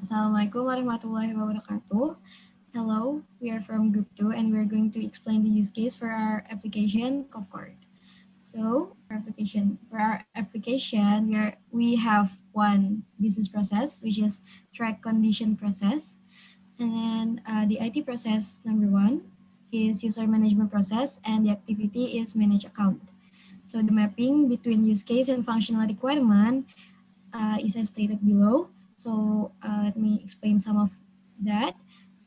Assalamualaikum warahmatullahi wabarakatuh. Hello, we are from Group 2 and we're going to explain the use case for our application CovCard. So, for our application, we have one business process, which is track condition process. And then the IT process number one is user management process, and the activity is manage account. So the mapping between use case and functional requirement is as stated below. So let me explain some of that.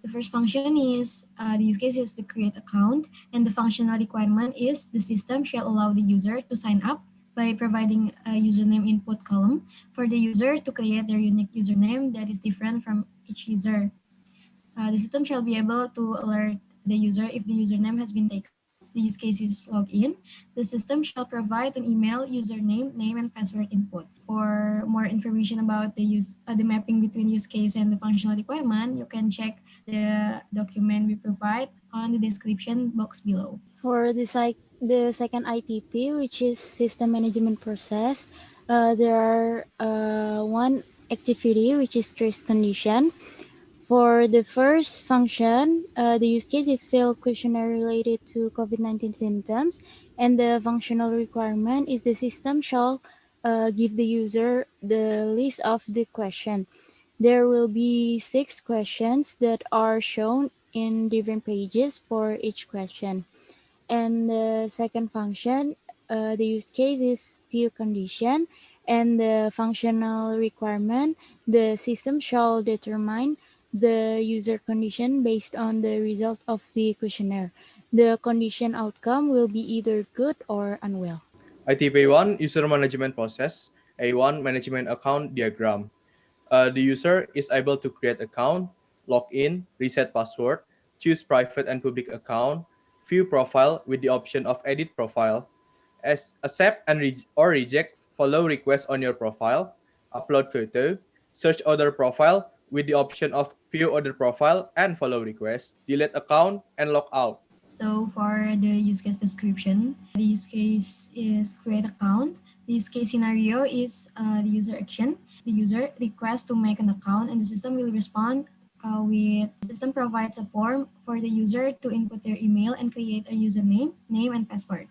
The first function is the use case is the create account, and the functional requirement is the system shall allow the user to sign up by providing a username input column for the user to create their unique username that is different from each user. The system shall be able to alert the user if the username has been taken. The use case is login. The system shall provide an email, username, name, and password input. For more information about the mapping between use case and the functional requirement, you can check the document we provide on the description box below. For the second ITP, which is system management process, there are one activity which is trace condition. For the first function, the use case is fill questionnaire related to COVID-19 symptoms, and the functional requirement is the system shall give the user the list of the question. There will be 6 questions that are shown in different pages for each question. And the second function, the use case is view condition, and the functional requirement, the system shall determine the user condition based on the result of the questionnaire. The condition outcome will be either good or unwell. ITP1 User Management Process, A1 Management Account Diagram. The user is able to create account, log in, reset password, choose private and public account, view profile with the option of edit profile, accept and or reject follow request on your profile, upload photo, search other profile with the option of view other profile and follow request, delete account, and log out. So for the use case description, the use case is create account. The use case scenario is the user action. The user requests to make an account, and the system will respond with the system provides a form for the user to input their email and create a username, name, and password.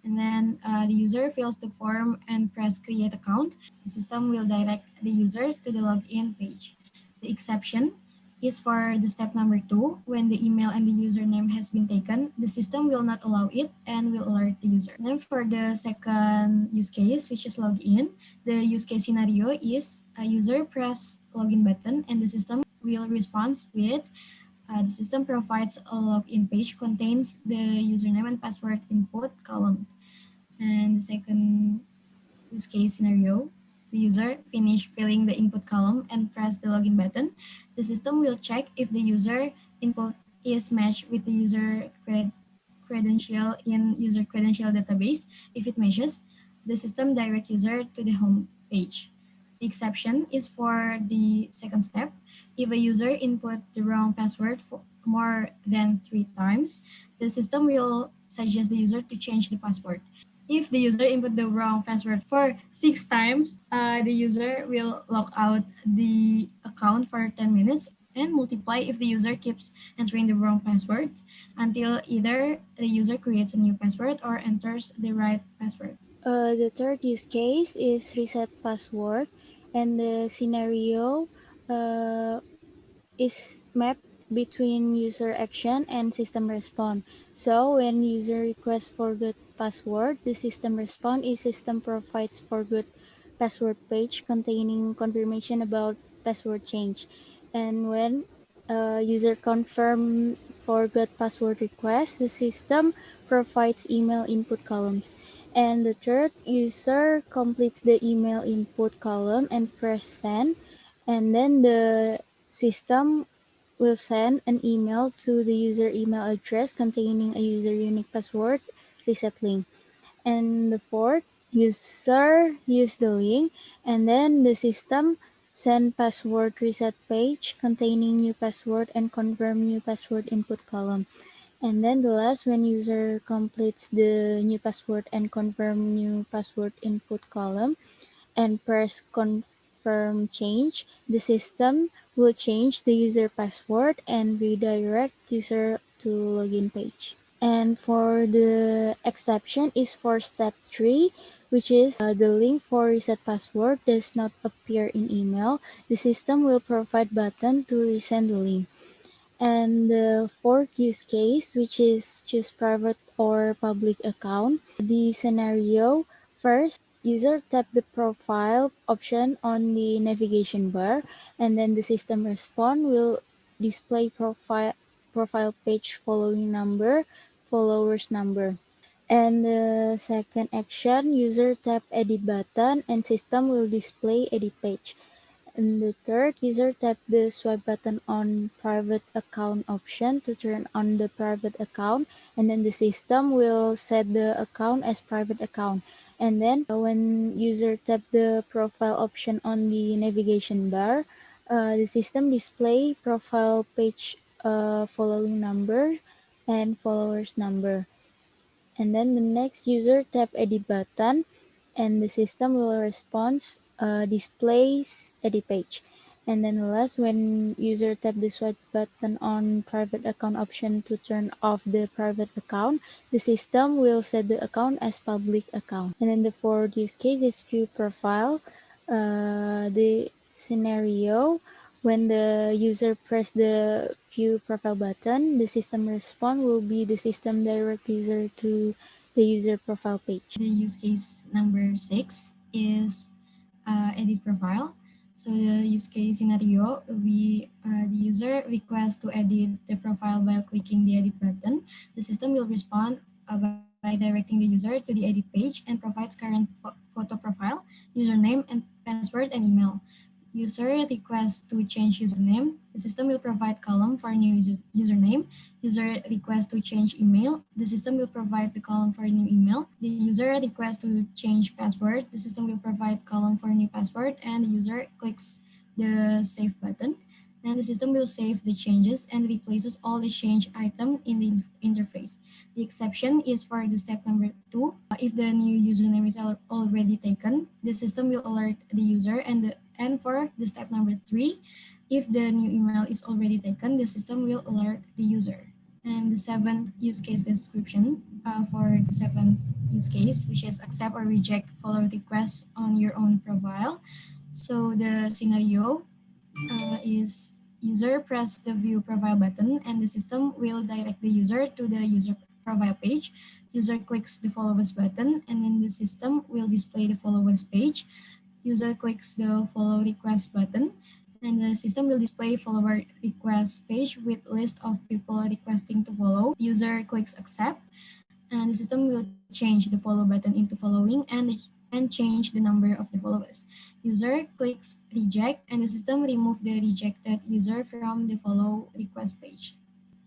And then the user fills the form and press create account. The system will direct the user to the login page. The exception is for the step number 2. When the email and the username has been taken, the system will not allow it and will alert the user. And then for the second use case, which is login, the use case scenario is a user press login button and the system will respond with the system provides a login page contains the username and password input column. And the second use case scenario, the user finish filling the input column and press the login button. The system will check if the user input is matched with the user credential in user credential database. If it matches, the system direct user to the home page. The exception is for the second step. If a user input the wrong password for more than 3 times, the system will suggest the user to change the password. If the user input the wrong password for 6 times, the user will log out the account for 10 minutes and multiply if the user keeps entering the wrong password until either the user creates a new password or enters the right password. The third use case is reset password, and the scenario uh, is mapped between user action and system response. So when user requests forgot password, the system response is system provides forgot password page containing confirmation about password change. And when user confirm forgot password request, the system provides email input columns. And the third, user completes the email input column and press send, and then the system will send an email to the user email address containing a user unique password reset link. And the fourth, user use the link, and then the system send password reset page containing new password and confirm new password input column. And then the last, when user completes the new password and confirm new password input column and press confirm change, the system will change the user password and redirect user to login page. And for the exception is for step 3, which is the link for reset password does not appear in email. The system will provide button to resend the link. And the fourth use case, which is choose private or public account. The scenario, first, user tap the profile option on the navigation bar, and then the system response will display profile page following number, followers number. And the second action, user tap edit button and system will display edit page. And the third, user tap the swipe button on private account option to turn on the private account, and then the system will set the account as private account. And then when user tap the profile option on the navigation bar, the system display profile page following number and followers number. And then the next user tap edit button and the system will respond displays edit page. And then last, when user tap the swipe button on private account option to turn off the private account, the system will set the account as public account. And then the fourth use case is view profile. The scenario, when the user press the view profile button, the system response will be the system direct user to the user profile page. The use case number 6 is edit profile. So the use case scenario, the user requests to edit the profile by clicking the edit button. The system will respond by directing the user to the edit page and provides current photo profile, username, and password and email. User requests to change username. The system will provide column for new username. User requests to change email. The system will provide the column for new email. The user requests to change password. The system will provide column for new password, and the user clicks the save button. And the system will save the changes and replaces all the change item in the interface. The exception is for the step number 2. If the new username is already taken, the system will alert the user, and for the step number 3, if the new email is already taken, the system will alert the user. And the seventh use case description for the seventh use case, which is accept or reject follow requests on your own profile. So the scenario is user press the view profile button and the system will direct the user to the user profile page. User clicks the followers button and then the system will display the followers page. User clicks the follow request button and the system will display follower request page with list of people requesting to follow. User clicks accept and the system will change the follow button into following and change the number of the followers. User clicks reject and the system remove the rejected user from the follow request page.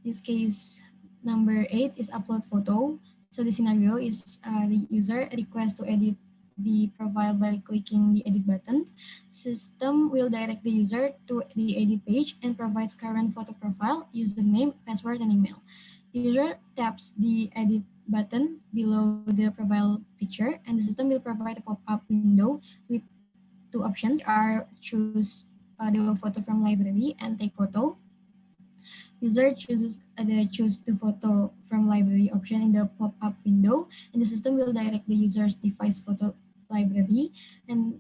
Use case number 8 is upload photo. So the scenario is the user requests to edit the profile by clicking the edit button. System will direct the user to the edit page and provides current photo profile, username, password, and email. User taps the edit button below the profile picture and the system will provide a pop-up window with two options are choose the photo from library and take photo. User chooses the choose the photo from library option in the pop-up window and the system will direct the user's device photo library and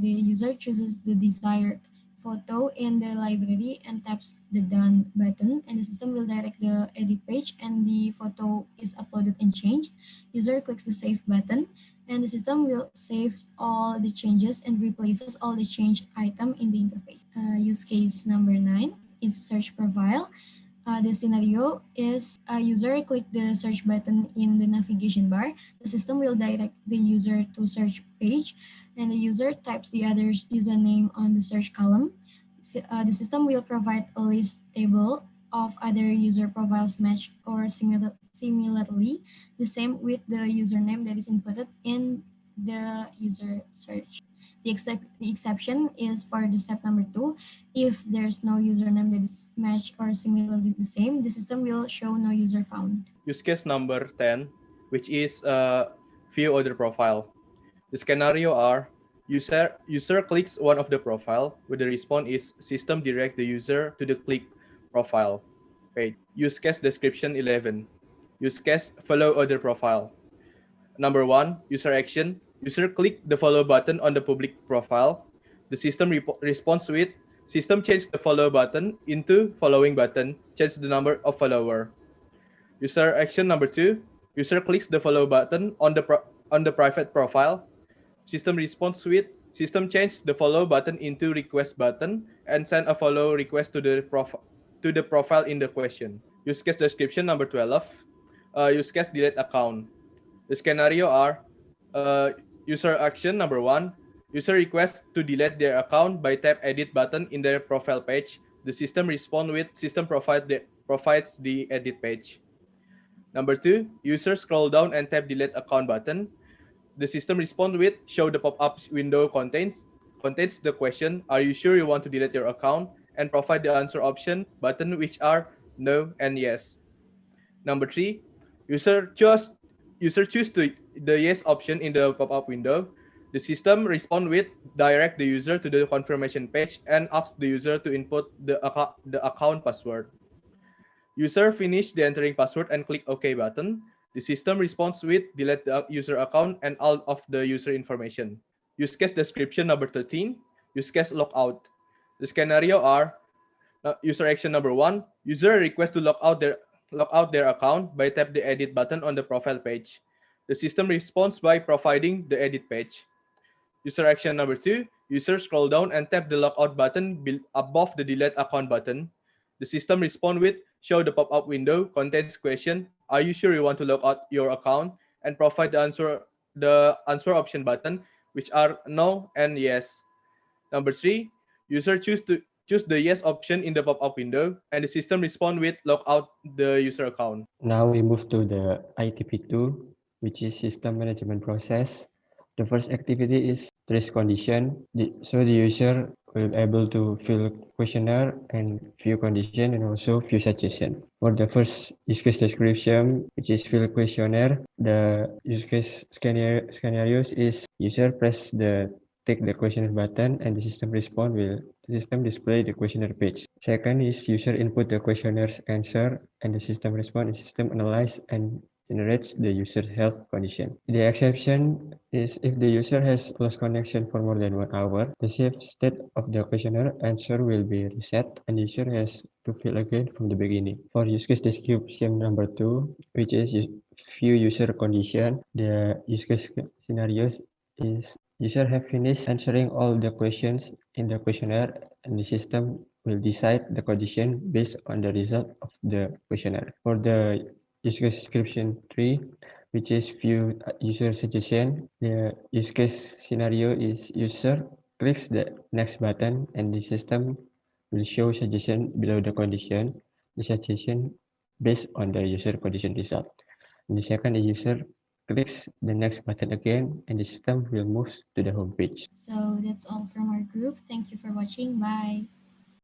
the user chooses the desired photo in the library and taps the done button and the system will direct the edit page and the photo is uploaded and changed. User clicks the save button and the system will save all the changes and replaces all the changed item in the interface. Use case number 9 is search profile. The scenario is a user click the search button in the navigation bar. The system will direct the user to search page and the user types the other's username on the search column. The system will provide a list table of other user profiles matched or similarly the same with the username that is inputted in the user search. The exception is for the step number 2. If there's no username that is matched or similarly the same, the system will show no user found. Use case number 10, which is view other profile. The scenario are User clicks one of the profile, where the response is system direct the user to the click profile page. Use case description 11. Use case follow other profile. Number 1, user action. User click the follow button on the public profile. The system responds with system change the follow button into following button, change the number of follower. User action number 2, user clicks the follow button on the private profile. System responds with system change the follow button into request button and send a follow request to the profile in the question. Use case description number 12. Use case delete account. The scenario are user action number 1. User requests to delete their account by tap edit button in their profile page. The system responds with system provides the edit page. Number 2, user scroll down and tap delete account button. The system responds with show the pop-up window contains the question, are you sure you want to delete your account, and provide the answer option button, which are no and yes. Number 3, user choose the yes option in the pop-up window. The system responds with direct the user to the confirmation page and asks the user to input the account password. User finish the entering password and click OK button. The system responds with delete the user account and all of the user information. Use case description number 13. Use case logout. The scenario are user action number 1. User requests to log out their account by tap the edit button on the profile page. The system responds by providing the edit page. User action number 2. User scroll down and tap the logout button above the delete account button. The system responds with show the pop-up window contains question, are you sure you want to log out your account, and provide the answer option button, which are no and yes. Number 3, user choose the yes option in the pop-up window, and the system responds with log out the user account. Now we move to the ITP2, which is system management process. The first activity is trace condition. So the user will be able to fill questionnaire and view condition and also view suggestion. For the first use case description, which is fill questionnaire, the use case scenarios is user press take the questionnaire button and the system display the questionnaire page. Second is user input the questionnaires answer and the system respond, and system analyze and generates the user's health condition. The exception is if the user has lost connection for more than 1 hour, the saved state of the questionnaire answer will be reset and the user has to fill again from the beginning. For use case description number 2, which is view user condition, the use case scenarios is user have finished answering all the questions in the questionnaire and the system will decide the condition based on the result of the questionnaire. For the use case description 3, which is view user suggestion, the use case scenario is user clicks the next button and the system will show suggestion below the condition, the suggestion based on the user condition result. And the second is user clicks the next button again and the system will move to the home page. So that's all from our group. Thank you for watching. Bye.